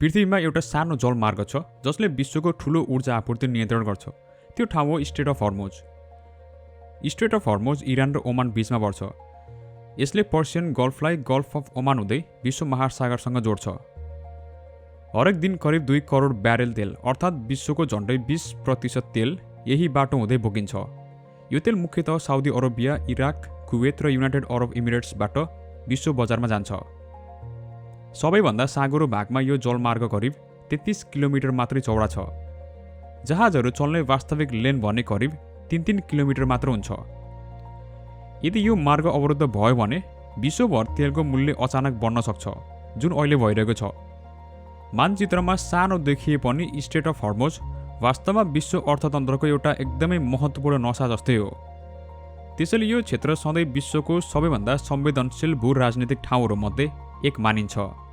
पृथ्वीमा एउटा सानो जलमार्ग छ जसले विश्वको ठूलो ऊर्जा आपूर्ति नियन्त्रण गर्छ। त्यो ठाउँ हो strait of Hormuz. Strait of Hormuz Iran र ओमान बीचमा पर्छ। यसले पर्सियन गल्फलाई गल्फ अफ ओमान हुँदै विश्व महासागरसँग जोड्छ। हरेक दिन करिब 2 करोड ब्यारेल तेल अर्थात् विश्वको झन्डै 20% तेल यही बाटो हुँदै बोकिन्छ। यो तेल मुख्यतः साउदी अरबिया, इराक, कुवेत र युनाइटेड अरब इमिरेट्सबाट विश्व बजारमा जान्छ। सबैभन्दा साँघुरो भागमा यो जलमार्ग करिब 33 किलोमिटर मात्रै चौडा छ। जहाजहरू चल्ने वास्तविक लेन भने करिब 3-3 किलोमिटर मात्र हुन्छ। यदि यो मार्ग अवरुद्ध भयो भने विश्वभर तेलको मूल्य अचानक बढ्न सक्छ, जुन अहिले भइरहेको छ। मानचित्रमा सानो देखिए पनि स्ट्रेट अफ हर्मुज वास्तवमा विश्व अर्थतन्त्रको एउटा एकदमै महत्त्वपूर्ण नसा जस्तै हो। त्यसैले यो क्षेत्र सधैँ विश्वको सबैभन्दा संवेदनशील भू राजनीतिक ठाउँहरूमध्ये एक मानिन्छ।